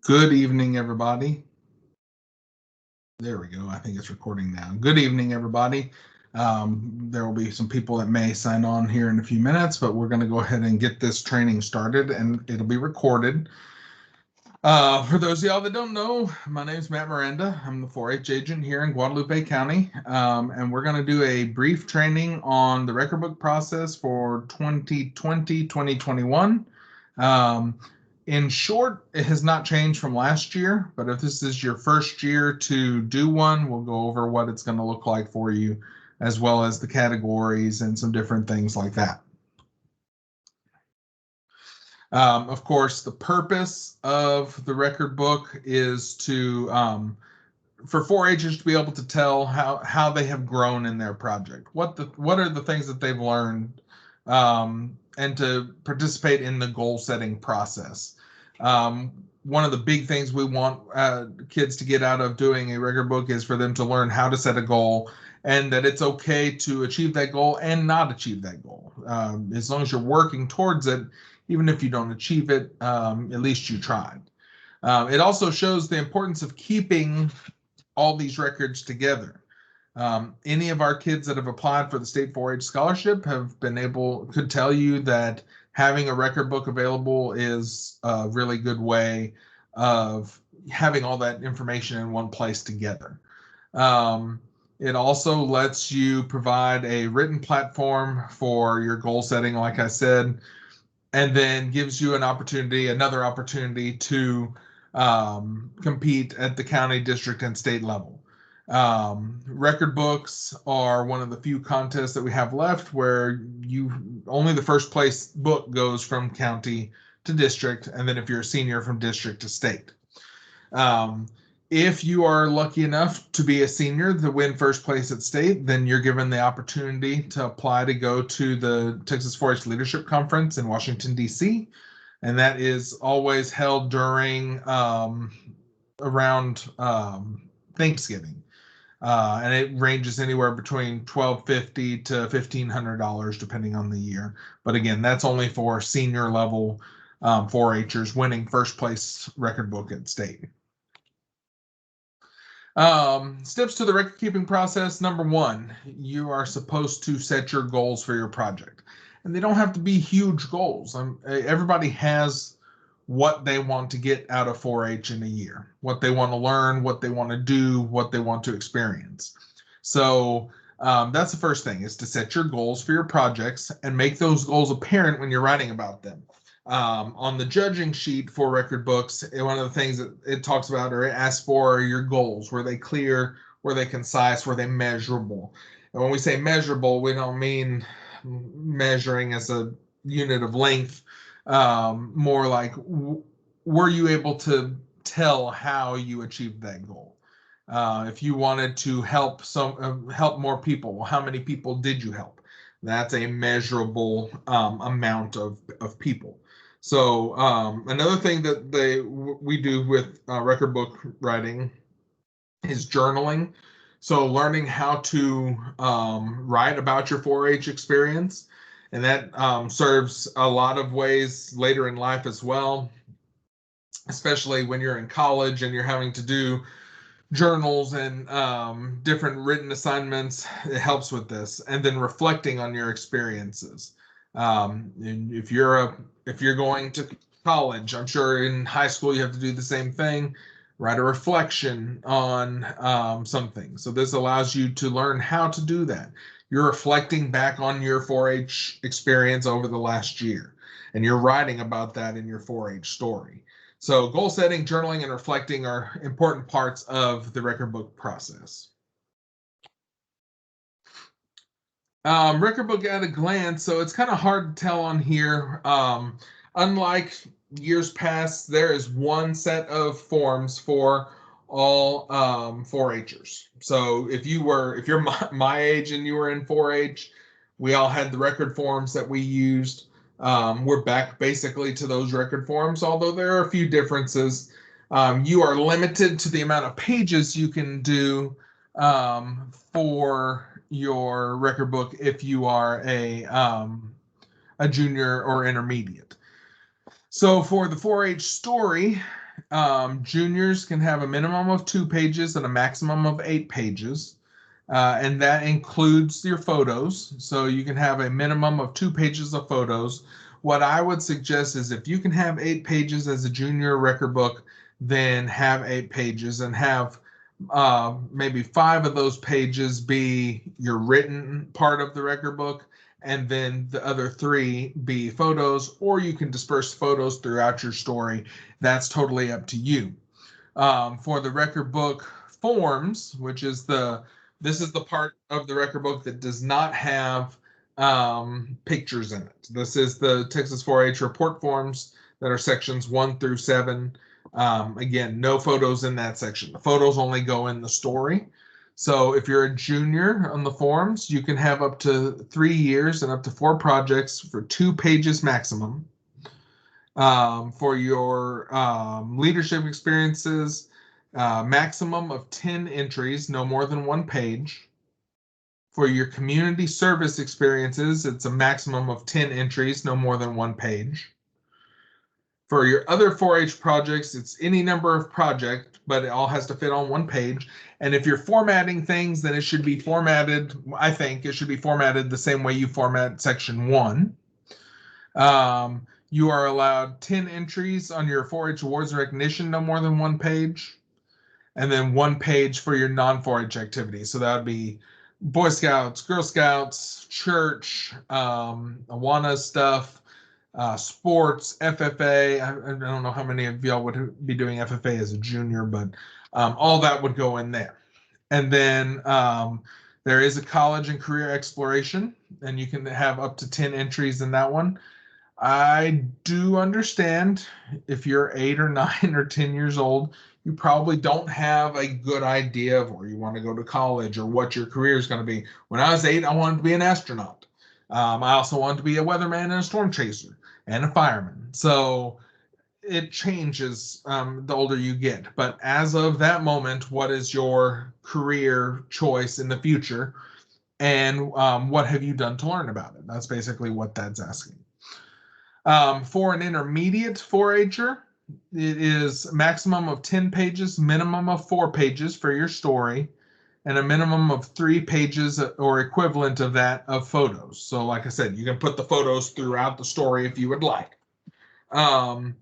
Good evening, everybody. There we go. I think it's recording now. Good evening, everybody. There will be some people that may sign on here in a few minutes, but we're going to go ahead and get this training started, and it'll be recorded. For those of y'all that don't know, my name is Matt Miranda. I'm the 4-H agent here in Guadalupe County, and we're going to do a brief training on the record book process for 2020-2021. In short, it has not changed from last year, but if this is your first year to do one, we'll go over what it's going to look like for you, as well as the categories and some different things like that. Of course, the purpose of the record book is to for 4-Hers to be able to tell how they have grown in their project, what are the things that they've learned, and to participate in the goal setting process. One of the big things we want kids to get out of doing a record book is for them to learn how to set a goal, and that it's okay to achieve that goal and not achieve that goal. As long as you're working towards it, even if you don't achieve it, at least you tried. It also shows the importance of keeping all these records together. Any of our kids that have applied for the state 4-H scholarship could tell you that having a record book available is a really good way of having all that information in one place together. It also lets you provide a written platform for your goal setting, like I said, and then gives you another opportunity to compete at the county, district, and state level. Record books are one of the few contests that we have left where only the first place book goes from county to district, and then if you're a senior, from district to state. If you are lucky enough to be a senior to win first place at state, then you're given the opportunity to apply to go to the Texas 4-H Leadership Conference in Washington, D.C., and that is always held during around Thanksgiving. And it ranges anywhere between $1,250 to $1,500 depending on the year. But again, that's only for senior level 4-Hers winning first place record book at state. Steps to the record keeping process. Number one, you are supposed to set your goals for your project, and they don't have to be huge goals. Everybody has what they want to get out of 4-H in a year, what they want to learn, what they want to do, what they want to experience. So that's the first thing, is to set your goals for your projects and make those goals apparent when you're writing about them. On the judging sheet for record books, one of the things that it talks about or it asks for are your goals. Were they clear? Were they concise? Were they measurable? And when we say measurable, we don't mean measuring as a unit of length. More like, were you able to tell how you achieved that goal? If you wanted to help more people, well, how many people did you help? That's a measurable amount of people. So another thing that we do with record book writing is journaling. So learning how to write about your 4-H experience, and that serves a lot of ways later in life as well, especially when you're in college and you're having to do journals and different written assignments. It helps with this, and then reflecting on your experiences. And if you're going to college, I'm sure in high school you have to do the same thing. Write a reflection on something. So this allows you to learn how to do that. You're reflecting back on your 4-H experience over the last year, and you're writing about that in your 4-H story. So goal setting, journaling, and reflecting are important parts of the record book process. Record book at a glance. So it's kind of hard to tell on here. Unlike years past, there is one set of forms for all 4-Hers. So if you're my age and you were in 4-H, we all had the record forms that we used. We're back basically to those record forms, although there are a few differences. You are limited to the amount of pages you can do for your record book if you are a junior or intermediate. So for the 4-H story, juniors can have a minimum of 2 pages and a maximum of 8 pages. And that includes your photos. So you can have a minimum of 2 pages of photos. What I would suggest is if you can have 8 pages as a junior record book, then have 8 pages and have maybe 5 of those pages be your written part of the record book, and then the other 3 be photos, or you can disperse photos throughout your story. That's totally up to you. For the record book forms, which is this is the part of the record book that does not have pictures in it. This is the Texas 4-H report forms that are sections 1 through 7. Again, no photos in that section. The photos only go in the story. So if you're a junior on the forms, you can have up to 3 years and up to 4 projects for 2 pages maximum. For your leadership experiences, maximum of 10 entries, no more than 1 page. For your community service experiences, it's a maximum of 10 entries, no more than 1 page. For your other 4-H projects, it's any number of projects, but it all has to fit on 1 page. And if you're formatting things, then it should be formatted, I think it should be formatted the same way you format section 1. You are allowed 10 entries on your 4-H awards and recognition, no more than 1 page. And then 1 page for your non-4-H activities. So that would be Boy Scouts, Girl Scouts, church, Awana stuff, sports, FFA. I don't know how many of y'all would be doing FFA as a junior, but all that would go in there. And then there is a college and career exploration, and you can have up to 10 entries in that one. I do understand if you're 8 or 9 or 10 years old, you probably don't have a good idea of where you want to go to college or what your career is going to be. When I was 8, I wanted to be an astronaut. I also wanted to be a weatherman and a storm chaser and a fireman. So it changes the older you get. But as of that moment, what is your career choice in the future? And what have you done to learn about it? That's basically what that's asking. For an intermediate 4-H'er, it is maximum of 10 pages, minimum of 4 pages for your story, and a minimum of 3 pages or equivalent of that of photos. So like I said, you can put the photos throughout the story if you would like. And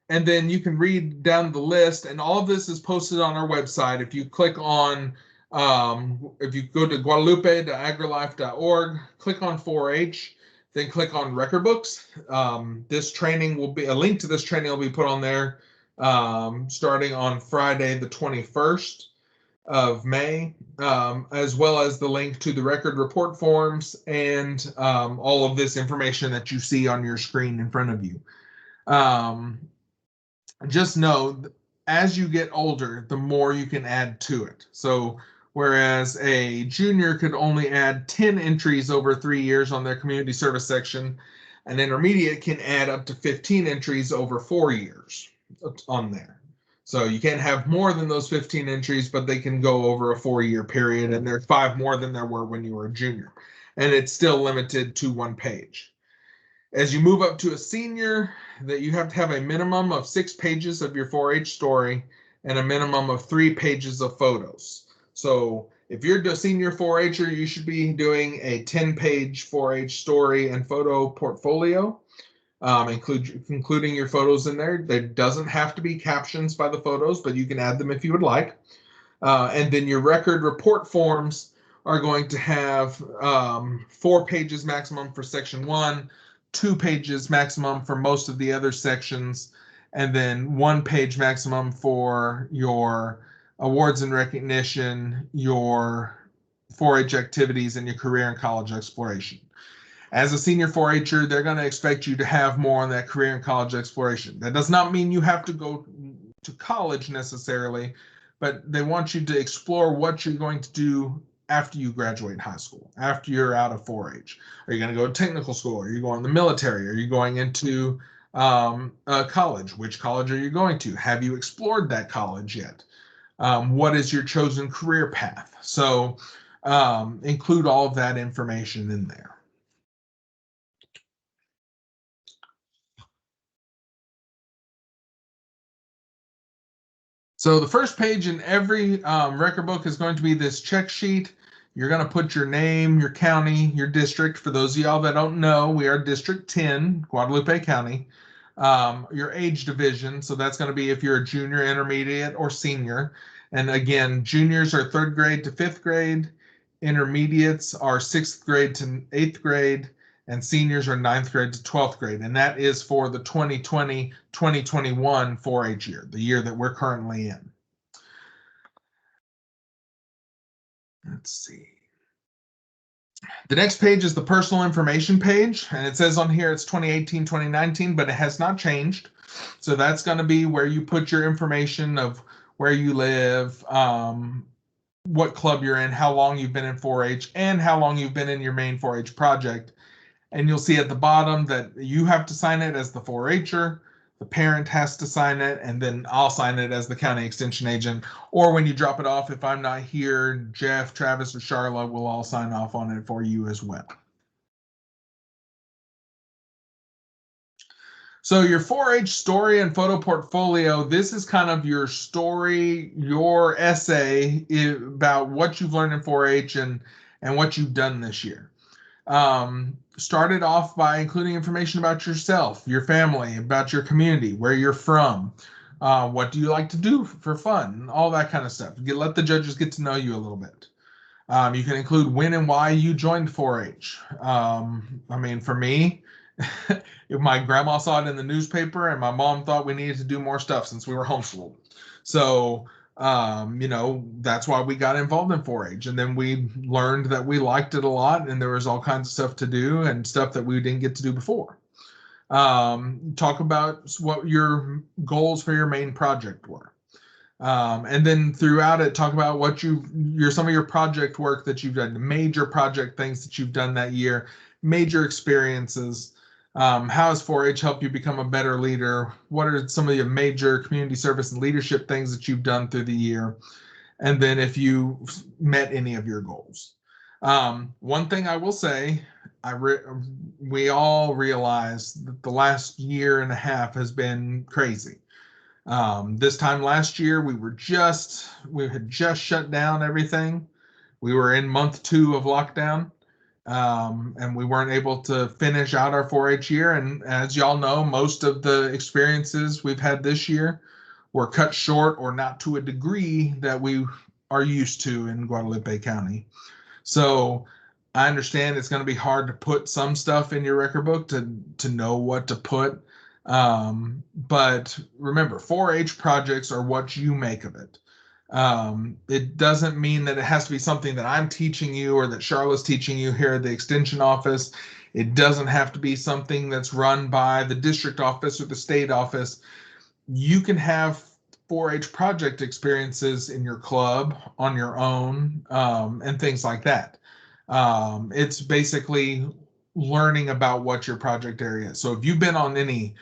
then you can read down the list, and all of this is posted on our website. If you click on, if you go to guadalupe.agrilife.org, click on 4-H, then click on record books. This training will be, a link to this training will be put on there starting on Friday, the 21st of May, as well as the link to the record report forms and all of this information that you see on your screen in front of you. Just know, as you get older, the more you can add to it. So whereas a junior could only add 10 entries over 3 years on their community service section, an intermediate can add up to 15 entries over 4 years on there. So you can't have more than those 15 entries, but they can go over a 4-year period, and there's 5 more than there were when you were a junior. And it's still limited to 1 page. As you move up to a senior, that you have to have a minimum of 6 pages of your 4-H story and a minimum of 3 pages of photos. So if you're a senior 4-H'er, you should be doing a 10-page 4-H story and photo portfolio, including your photos in there. There doesn't have to be captions by the photos, but you can add them if you would like. And then your record report forms are going to have 4 pages maximum for section 1, 2 pages maximum for most of the other sections, and then 1 page maximum for your awards and recognition, your 4-H activities, and your career and college exploration. As a senior 4-H'er, they're going to expect you to have more on that career and college exploration. That does not mean you have to go to college necessarily, but they want you to explore what you're going to do after you graduate high school, after you're out of 4-H. Are you going to go to technical school? Are you going to the military? Are you going into college? Which college are you going to? Have you explored that college yet? What is your chosen career path? So include all of that information in there. So the first page in every record book is going to be this check sheet. You're going to put your name, your county, your district. For those of y'all that don't know, we are District 10, Guadalupe County. Your age division, so that's going to be if you're a junior, intermediate, or senior. And again, juniors are 3rd grade to 5th grade. Intermediates are 6th grade to 8th grade. And seniors are 9th grade to 12th grade. And that is for the 2020-2021 4-H year, the year that we're currently in. Let's see. The next page is the personal information page, and it says on here it's 2018, 2019, but it has not changed. So that's going to be where you put your information of where you live, what club you're in, how long you've been in 4-H, and how long you've been in your main 4-H project. And you'll see at the bottom that you have to sign it as the 4-H'er, the parent has to sign it, and then I'll sign it as the county extension agent. Or when you drop it off, if I'm not here, Jeff, Travis, or Charla will all sign off on it for you as well. So your 4-H story and photo portfolio, this is kind of your story, your essay about what you've learned in 4-H and what you've done this year. Started off by including information about yourself, your family, about your community, where you're from, what do you like to do for fun, all that kind of stuff. Let the judges get to know you a little bit. You can include when and why you joined 4-H. I mean, for me, if my grandma saw it in the newspaper and my mom thought we needed to do more stuff since we were homeschooled. So, that's why we got involved in 4-H. And then we learned that we liked it a lot and there was all kinds of stuff to do and stuff that we didn't get to do before. Talk about what your goals for your main project were. And then throughout it, talk about what some of your project work that you've done, the major project things that you've done that year, major experiences. How has 4-H helped you become a better leader? What are some of your major community service and leadership things that you've done through the year? And then if you met any of your goals. One thing I will say, we all realize that the last year and a half has been crazy. This time last year, we had just shut down everything. We were in month 2 of lockdown. And we weren't able to finish out our 4-H year. And as y'all know, most of the experiences we've had this year were cut short or not to a degree that we are used to in Guadalupe County. So I understand it's going to be hard to put some stuff in your record book to know what to put. But remember, 4-H projects are what you make of it. It doesn't mean that it has to be something that I'm teaching you or that Charlotte's teaching you here at the extension office. It doesn't have to be something that's run by the district office or the state office. You can have 4-H project experiences in your club on your own, and things like that. It's basically learning about what your project area is. So if you've been on any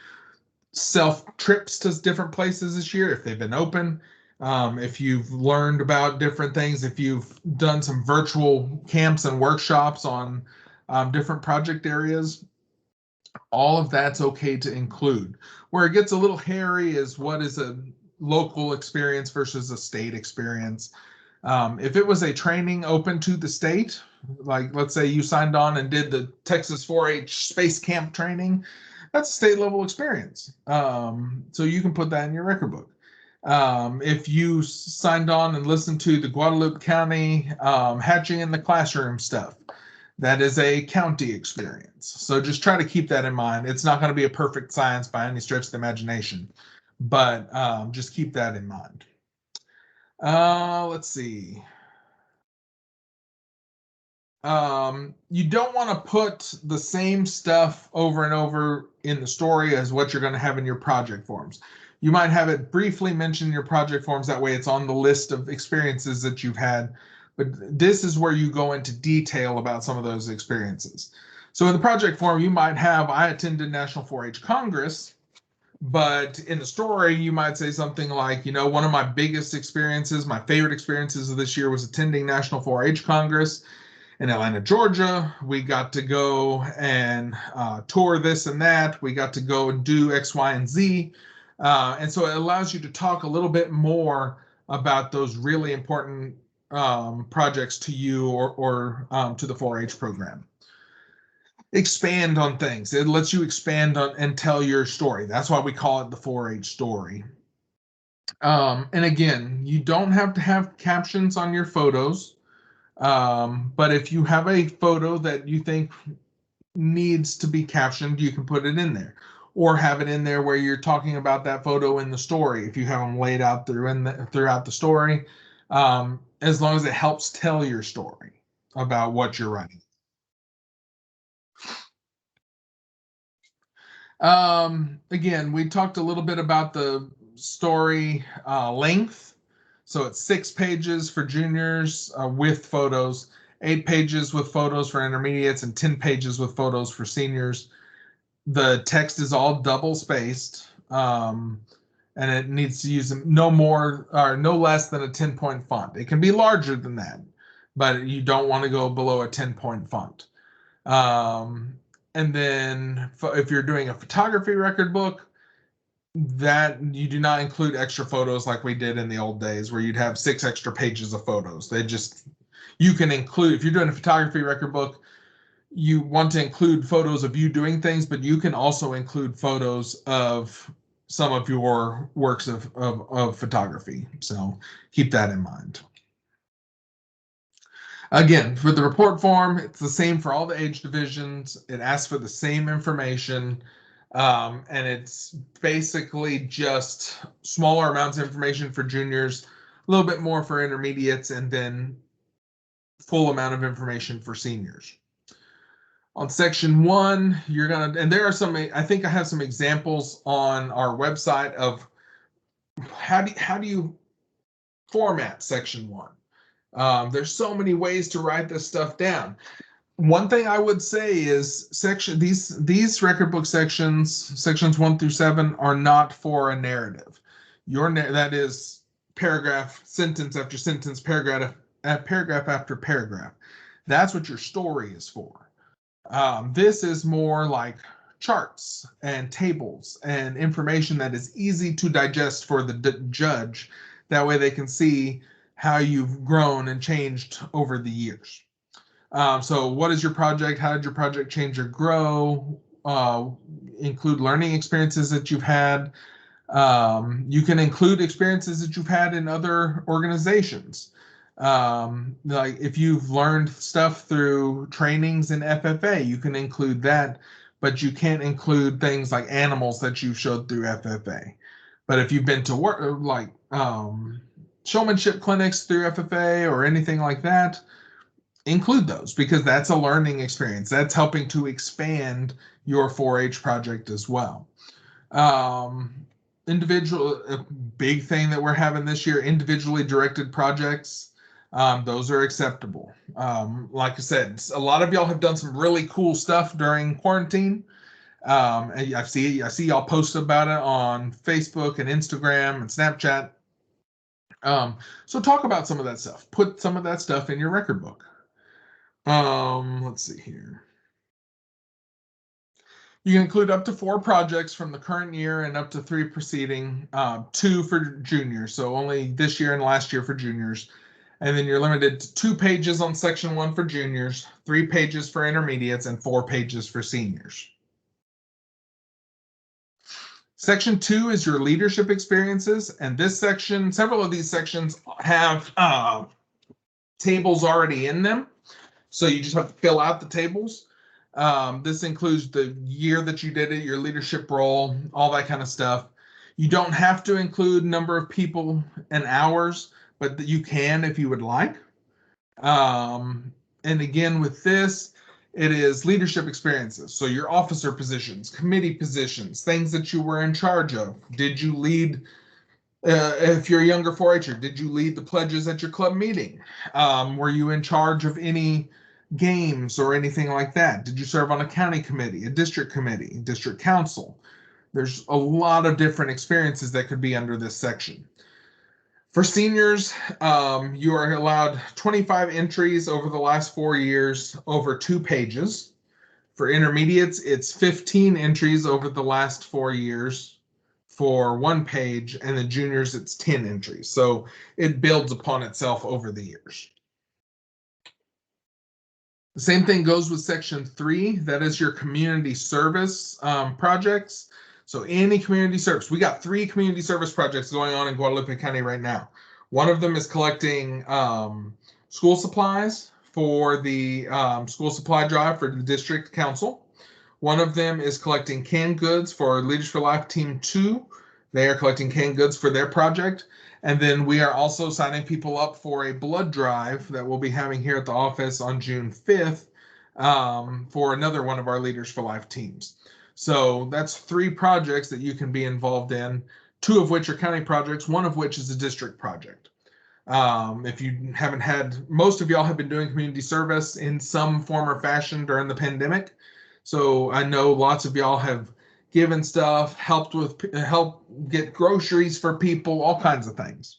self trips to different places this year, if they've been open, if you've learned about different things, if you've done some virtual camps and workshops on different project areas, all of that's okay to include. Where it gets a little hairy is what is a local experience versus a state experience. If it was a training open to the state, like let's say you signed on and did the Texas 4-H Space Camp training, that's a state level experience. So you can put that in your record book. If you signed on and listened to the Guadalupe County Hatching in the Classroom stuff, that is a county experience. So just try to keep that in mind. It's not going to be a perfect science by any stretch of the imagination, but just keep that in mind. Let's see. You don't want to put the same stuff over and over in the story as what you're going to have in your project forms. You might have it briefly mentioned in your project forms. That way it's on the list of experiences that you've had. But this is where you go into detail about some of those experiences. So in the project form, you might have, I attended National 4-H Congress, but in the story, you might say something like, one of my biggest experiences, my favorite experiences of this year was attending National 4-H Congress in Atlanta, Georgia. We got to go and tour this and that. We got to go and do X, Y, and Z. And so it allows you to talk a little bit more about those really important projects to you or to the 4-H program. Expand on things. It lets you expand on and tell your story. That's why we call it the 4-H story. And again, you don't have to have captions on your photos, but if you have a photo that you think needs to be captioned, you can put it in there, or have it in there where you're talking about that photo in the story. If you have them laid out throughout the story, as long as it helps tell your story about what you're writing. Again, we talked a little bit about the story length. So it's 6 pages for juniors with photos, 8 pages with photos for intermediates, and 10 pages with photos for seniors. The text is all double spaced, and it needs to use no more or no less than a 10-point font. It can be larger than that, but you don't want to go below a 10-point font. And then if you're doing a photography record book, that you do not include extra photos like we did in the old days where you'd have 6 extra pages of photos. You can include, if you're doing a photography record book, you want to include photos of you doing things, but you can also include photos of some of your works of photography. So keep that in mind. Again, for the report form, it's the same for all the age divisions. It asks for the same information, and it's basically just smaller amounts of information for juniors, a little bit more for intermediates, and then full amount of information for seniors. On section 1, you're gonna, and there are some, I think I have some examples on our website of how do you format section 1. There's so many ways to write this stuff down. One thing I would say is these record book sections 1 through 7 are not for a narrative. That is paragraph, sentence after sentence, paragraph after paragraph. That's what your story is for. This is more like charts and tables and information that is easy to digest for the judge. That way they can see how you've grown and changed over the years. So what is your project? How did your project change or grow? Include learning experiences that you've had. You can include experiences that you've had in other organizations. Like if you've learned stuff through trainings in FFA, you can include that, but you can't include things like animals that you showed through FFA. But if you've been to work, like showmanship clinics through FFA or anything like that, include those because that's a learning experience. That's helping to expand your 4-H project as well. Individual, a big thing that we're having this year, individually directed projects. Those are acceptable. Like I said, a lot of y'all have done some really cool stuff during quarantine. And I see y'all post about it on Facebook and Instagram and Snapchat. So talk about some of that stuff. Put some of that stuff in your record book. Let's see here. You can include up to 4 projects from the current year and up to 3 preceding, 2 for juniors. So only this year and last year for juniors. And then you're limited to 2 pages on section 1 for juniors, 3 pages for intermediates, and 4 pages for seniors. Section 2 is your leadership experiences, and this section, several of these sections have tables already in them, so you just have to fill out the tables. This includes the year that you did it, your leadership role, all that kind of stuff. You don't have to include number of people and hours, but you can if you would like. And again, with this, it is leadership experiences. So your officer positions, committee positions, things that you were in charge of. Did you lead, if you're a younger 4-H'er, did you lead the pledges at your club meeting? Were you in charge of any games or anything like that? Did you serve on a county committee, a district committee, district council? There's a lot of different experiences that could be under this section. For seniors, you are allowed 25 entries over the last 4 years over 2 pages. For intermediates, it's 15 entries over the last 4 years, for 1 page, and the juniors it's 10 entries. So it builds upon itself over the years. The same thing goes with section 3. That is your community service projects. So any community service. We got 3 community service projects going on in Guadalupe County right now. One of them is collecting school supplies for the school supply drive for the district council. One of them is collecting canned goods for Leaders for Life Team 2. They are collecting canned goods for their project. And then we are also signing people up for a blood drive that we'll be having here at the office on June 5th for another one of our Leaders for Life teams. So that's 3 projects that you can be involved in, 2 of which are county projects, 1 of which is a district project. If you haven't had, most of y'all have been doing community service in some form or fashion during the pandemic. So I know lots of y'all have given stuff, help get groceries for people, all kinds of things.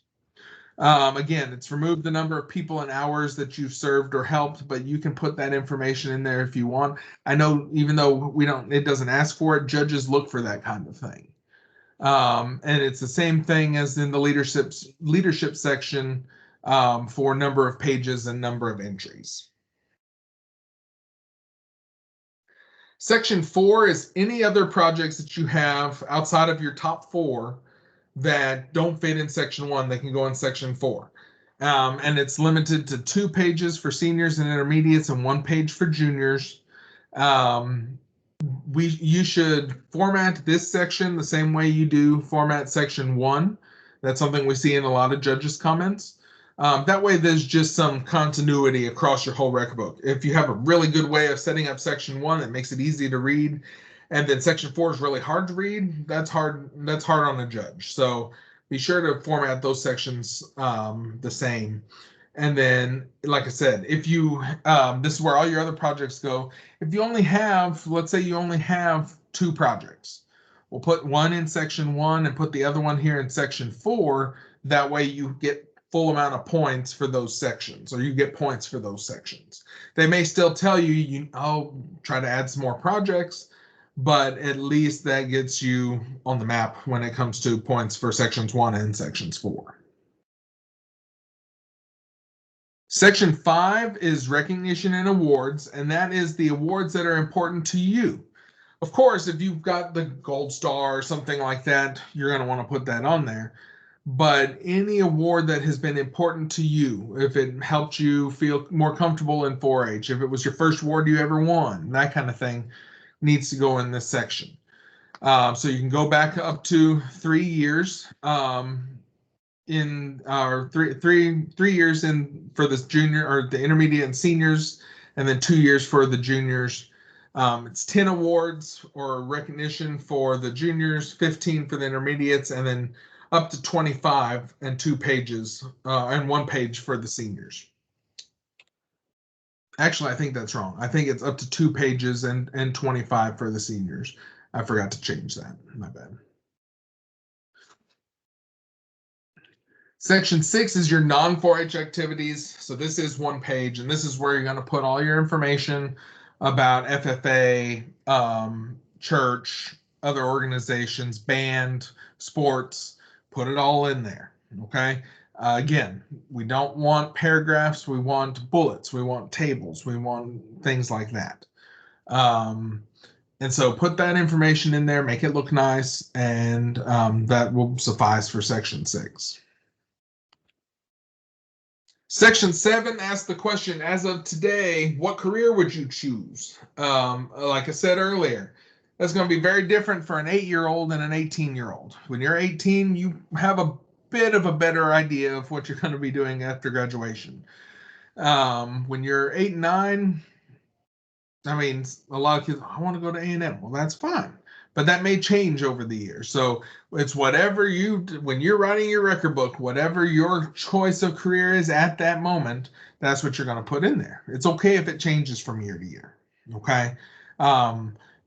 Again, it's removed the number of people and hours that you've served or helped, but you can put that information in there if you want. I know even though it doesn't ask for it, judges look for that kind of thing. And it's the same thing as in the leadership section for number of pages and number of entries. Section 4 is any other projects that you have outside of your top 4 that don't fit in section 1. They can go in section 4. And it's limited to 2 pages for seniors and intermediates and 1 page for juniors. You should format this section the same way you do format section 1. That's something we see in a lot of judges' comments. That way there's just some continuity across your whole record book. If you have a really good way of setting up section 1 that makes it easy to read, and then section 4 is really hard to read, that's hard on a judge. So be sure to format those sections the same. And then, like I said, if you, this is where all your other projects go. If you only have, let's say you only have 2 projects, we'll put one in section 1 and put the other one here in section 4. That way you get full amount of points for those sections, or you get points for those sections. They may still tell you, try to add some more projects, but at least that gets you on the map when it comes to points for sections 1 and sections 4. Section 5 is recognition and awards, and that is the awards that are important to you. Of course, if you've got the gold star or something like that, you're going to want to put that on there. But any award that has been important to you, if it helped you feel more comfortable in 4-H, if it was your first award you ever won, that kind of thing needs to go in this section. So you can go back up to 3 years in our 3 years in for this junior or the intermediate and seniors, and then 2 years for the juniors. It's 10 awards or recognition for the juniors, 15 for the intermediates, and then up to 25 and 2 pages and 1 page for the seniors. Actually, I think that's wrong. I think it's up to 2 pages and 25 for the seniors. I forgot to change that. My bad. Section 6 is your non-4-H activities. So this is 1 page, and this is where you're going to put all your information about FFA, church, other organizations, band, sports. Put it all in there, okay? Again, we don't want paragraphs. We want bullets. We want tables. We want things like that. And so put that information in there, make it look nice, and that will suffice for section 6. Section 7 asks the question, as of today, what career would you choose? Like I said earlier, that's going to be very different for an 8-year-old and an 18-year-old. When you're 18, you have a bit of a better idea of what you're going to be doing after graduation. When you're 8 and 9, I mean, a lot of kids, I want to go to A&M. Well, that's fine. But that may change over the years. So it's whatever when you're writing your record book, whatever your choice of career is at that moment, that's what you're going to put in there. It's okay if it changes from year to year. Okay.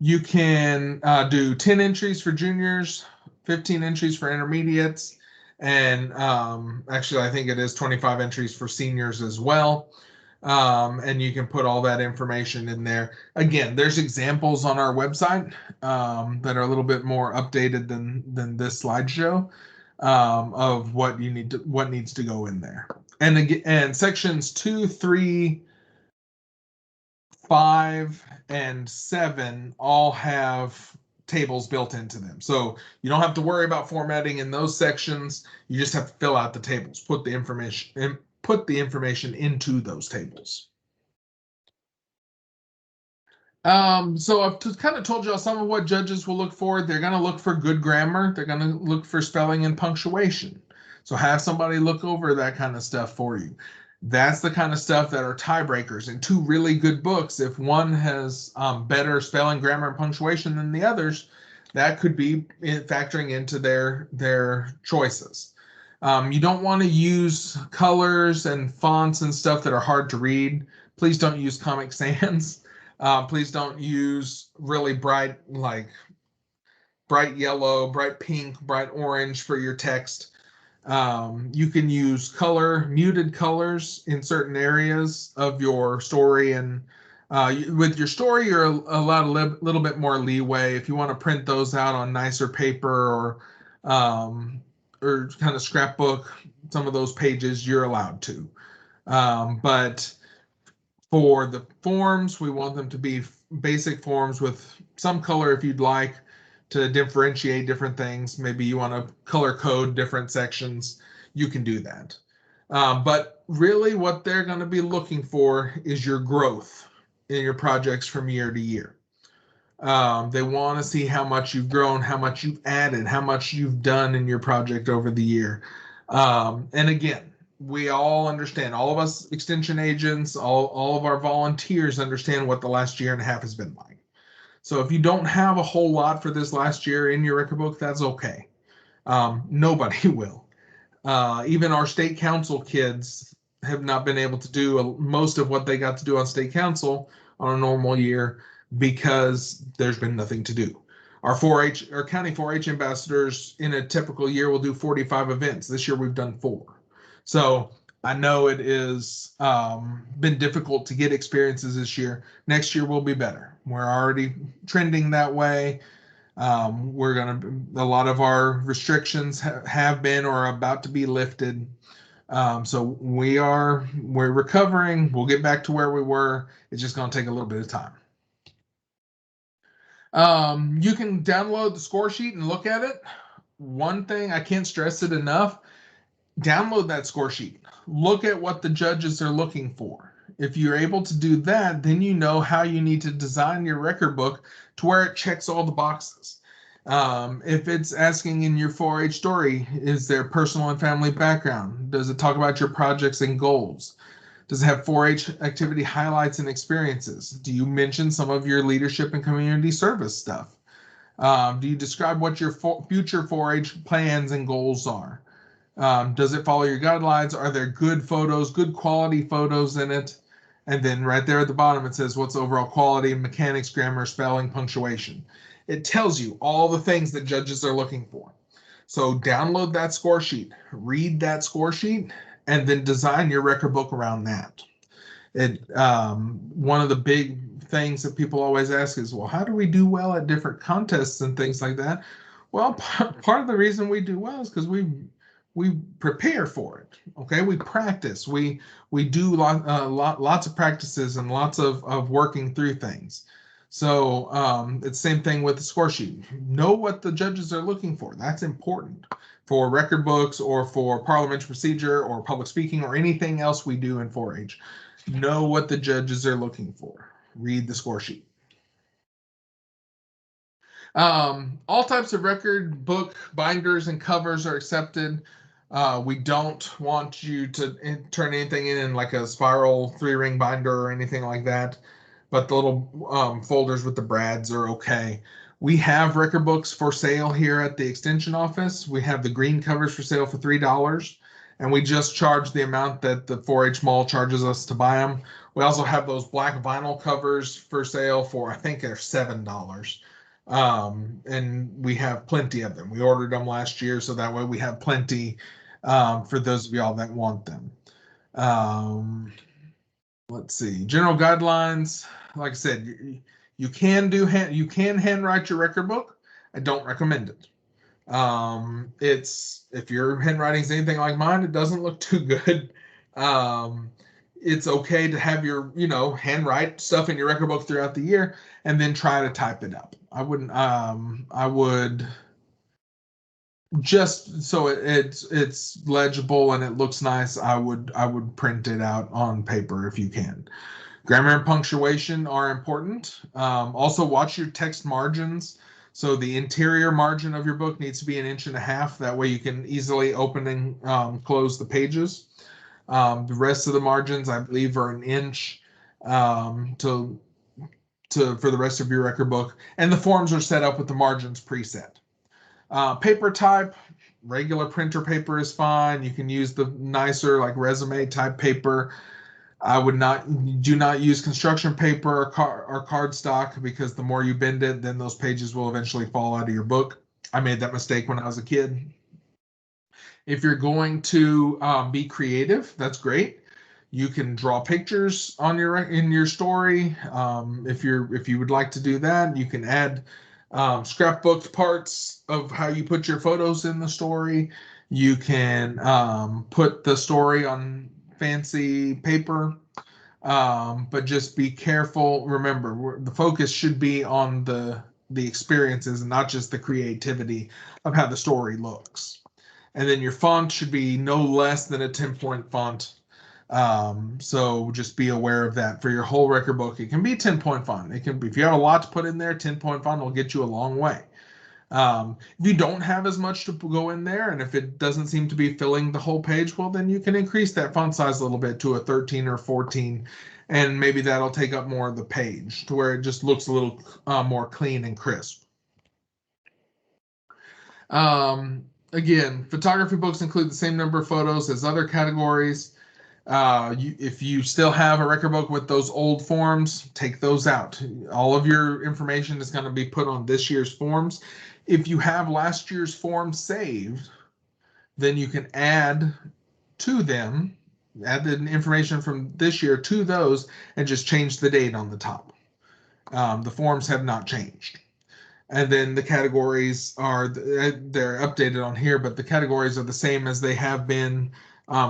You can do 10 entries for juniors, 15 entries for intermediates, and actually I think it is 25 entries for seniors as well. And you can put all that information in there. Again, there's examples on our website that are a little bit more updated than this slideshow of what needs to go in there. And again, and sections 2, 3, 5, and 7 all have tables built into them. So you don't have to worry about formatting in those sections. You just have to fill out the tables, put the information into those tables. So I've kind of told y'all some of what judges will look for. They're going to look for good grammar. They're going to look for spelling and punctuation. So have somebody look over that kind of stuff for you. That's the kind of stuff that are tiebreakers in two really good books. If one has better spelling, grammar, and punctuation than the others, that could be factoring into their choices. You don't want to use colors and fonts and stuff that are hard to read. Please don't use Comic Sans. Please don't use really bright, like bright yellow, bright pink, bright orange for your text. You can use muted colors in certain areas of your story, and with your story, you're allowed a little bit more leeway. If you want to print those out on nicer paper or kind of scrapbook some of those pages, you're allowed to. But for the forms, we want them to be basic forms with some color if you'd like to differentiate different things. Maybe you want to color code different sections. You can do that. But really what they're going to be looking for is your growth in your projects from year to year. They want to see how much you've grown, how much you've added, how much you've done in your project over the year. And again, we all understand, all of us extension agents, all of our volunteers understand what the last year and a half has been like. So if you don't have a whole lot for this last year in your record book, that's okay. Nobody will. Even our state council kids have not been able to do most of what they got to do on state council on a normal year because there's been nothing to do. Our county 4-H ambassadors in a typical year will do 45 events. This year we've done 4. So I know it is been difficult to get experiences this year. Next year will be better. We're already trending that way. A lot of our restrictions have been or are about to be lifted. So we're recovering. We'll get back to where we were. It's just going to take a little bit of time. You can download the score sheet and look at it. One thing, I can't stress it enough, download that score sheet. Look at what the judges are looking for. If you're able to do that, then you know how you need to design your record book to where it checks all the boxes. If it's asking in your 4-H story, is there personal and family background? Does it talk about your projects and goals? Does it have 4-H activity highlights and experiences? Do you mention some of your leadership and community service stuff? Do you describe what your future 4-H plans and goals are? Does it follow your guidelines? Are there good photos, good quality photos in it? And then right there at the bottom, it says what's overall quality, mechanics, grammar, spelling, punctuation. It tells you all the things that judges are looking for. So download that score sheet, read that score sheet, and then design your record book around that. One of the big things that people always ask is, well, how do we do well at different contests and things like that? Well, part of the reason we do well is because we prepare for it. Okay, we practice. We do lots of practices and lots of working through things. So it's the same thing with the score sheet. Know what the judges are looking for. That's important for record books or for parliamentary procedure or public speaking or anything else we do in 4-H. Know what the judges are looking for. Read the score sheet. All types of record book binders and covers are accepted. We don't want you to turn anything in like a spiral 3-ring binder or anything like that, but the little folders with the brads are okay. We have record books for sale here at the extension office. We have the green covers for sale for $3, and we just charge the amount that the 4-H mall charges us to buy them. We also have those black vinyl covers for sale for, I think they're $7. And we have plenty of them. We ordered them last year, so that way we have plenty for those of y'all that want them. let's see, general guidelines. Like I said, you can handwrite your record book. I don't recommend it. It's, if your handwriting is anything like mine, it doesn't look too good. It's okay to have your, handwrite stuff in your record book throughout the year and then try to type it up. I would just so it's legible and it looks nice. I would print it out on paper if you can. Grammar and punctuation are important. Also, watch your text margins. So the interior margin of your book needs to be 1.5 inches. That way you can easily open and close the pages. The rest of the margins, I believe, are 1 inch for the rest of your record book. And the forms are set up with the margins preset. Paper type, regular printer paper is fine. You can use the nicer, like resume type paper. I would do not use construction paper or cardstock, because the more you bend it, then those pages will eventually fall out of your book. I made that mistake when I was a kid. If you're going to be creative, that's great. You can draw pictures on in your story. If you would like to do that, you can add scrapbooked parts of how you put your photos in the story. You can put the story on fancy paper, but just be careful. Remember, the focus should be on the experiences and not just the creativity of how the story looks. And then your font should be no less than a 10-point font. So just be aware of that for your whole record book. It can be 10-point font. It can be, if you have a lot to put in there, 10-point font will get you a long way. If you don't have as much to go in there, and if it doesn't seem to be filling the whole page, well, then you can increase that font size a little bit to a 13 or 14, and maybe that'll take up more of the page to where it just looks a little more clean and crisp. Again, photography books include the same number of photos as other categories. If you still have a record book with those old forms, take those out. All of your information is going to be put on this year's forms. If you have last year's forms saved, then you can add to them, add the information from this year to those, and just change the date on the top. The forms have not changed. And then the categories they're updated on here, but the categories are the same as they have been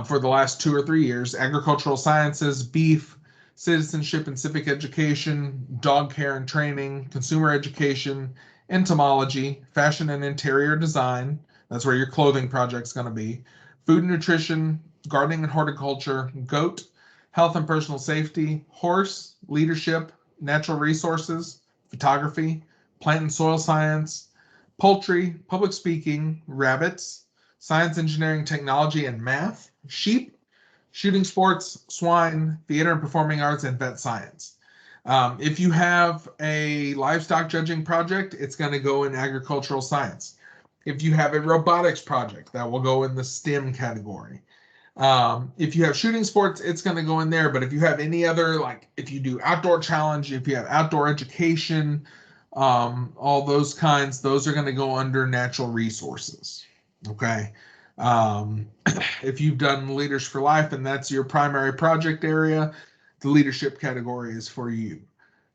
for the last 2 or 3 years: agricultural sciences, beef, citizenship and civic education, dog care and training, consumer education, entomology, fashion and interior design. That's where your clothing project's going to be. Food and nutrition, gardening and horticulture, goat, health and personal safety, horse, leadership, natural resources, photography, plant and soil science, poultry, public speaking, rabbits, science, engineering, technology, and math, sheep, shooting sports, swine, theater and performing arts, and vet science. If you have a livestock judging project, it's going to go in agricultural science. If you have a robotics project, that will go in the STEM category. If you have shooting sports, it's going to go in there. But if you have any other, like if you do outdoor challenge, if you have outdoor education, all those kinds, those are going to go under natural resources. Okay. If you've done Leaders for Life and that's your primary project area, the leadership category is for you.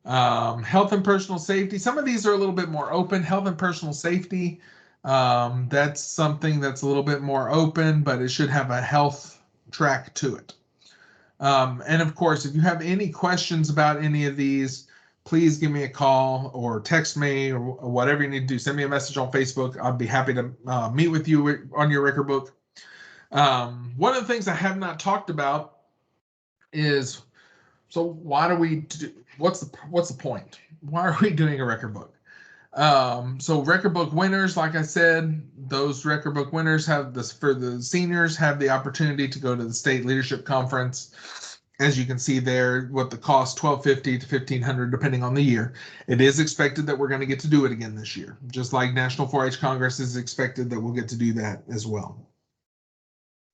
Health and personal safety. Some of these are a little bit more open. Health and personal safety, that's something that's a little bit more open, but it should have a health track to it. And of course, if you have any questions about any of these, please give me a call or text me or whatever you need to do. Send me a message on Facebook. I'd be happy to meet with you on your record book. One of the things I have not talked about is, so why do we do, what's the point? Why are we doing a record book? So record book winners, like I said, those record book winners have this, for the seniors, have the opportunity to go to the state leadership conference. As you can see there, what the cost, $1,250 to $1,500, depending on the year. It is expected that we're going to get to do it again this year, just like National 4-H Congress is expected that we'll get to do that as well.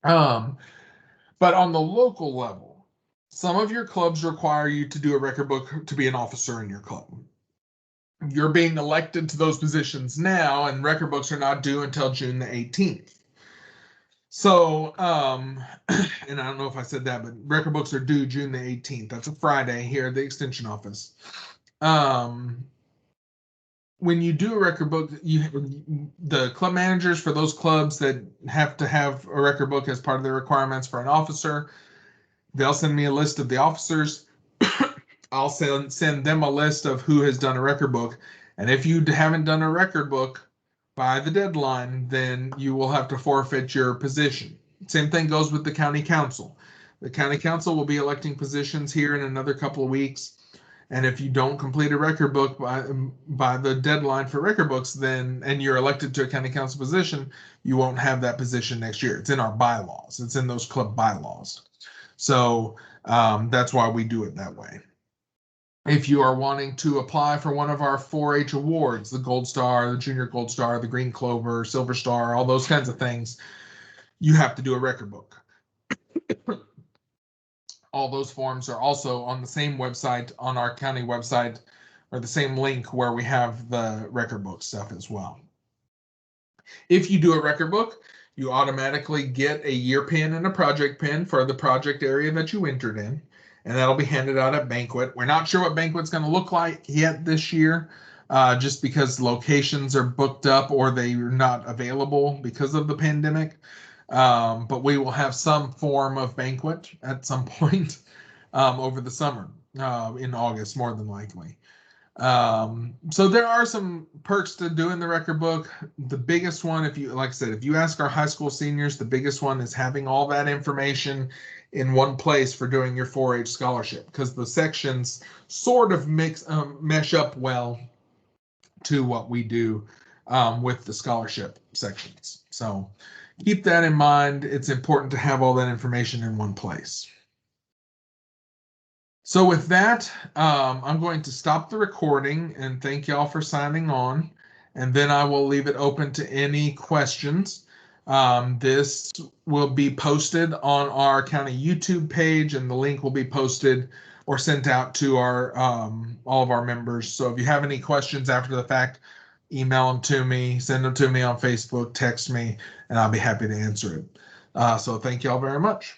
But on the local level, some of your clubs require you to do a record book to be an officer in your club. You're being elected to those positions now, and record books are not due until June the 18th. So, and I don't know if I said that, but record books are due June the 18th. That's a Friday here at the Extension office. When you do a record book, the club managers for those clubs that have to have a record book as part of their requirements for an officer, they'll send me a list of the officers. I'll send them a list of who has done a record book. And if you haven't done a record book by the deadline, then you will have to forfeit your position. Same thing goes with the county council. The county council will be electing positions here in another couple of weeks. And if you don't complete a record book by the deadline for record books, then and you're elected to a county council position, you won't have that position next year. It's in our bylaws. It's in those club bylaws. So that's why we do it that way. If you are wanting to apply for one of our 4-H awards, the Gold Star, the Junior Gold Star, the Green Clover, Silver Star, all those kinds of things, you have to do a record book. All those forms are also on the same website, on our county website, or the same link where we have the record book stuff as well. If you do a record book, you automatically get a year pin and a project pin for the project area that you entered in, and that'll be handed out at banquet. We're not sure what banquet's going to look like yet this year, just because locations are booked up or they're not available because of the pandemic. But we will have some form of banquet at some point over the summer, in August, more than likely. So there are some perks to doing the record book. The biggest one, like I said, if you ask our high school seniors, the biggest one is having all that information in one place for doing your 4-H scholarship, because the sections sort of mesh up well to what we do with the scholarship sections. So keep that in mind. It's important to have all that information in one place. So with that, I'm going to stop the recording and thank y'all for signing on, and then I will leave it open to any questions. This will be posted on our county YouTube page, and the link will be posted or sent out to our all of our members. So if you have any questions after the fact, email them to me, send them to me on Facebook, text me, and I'll be happy to answer it. So thank y'all very much.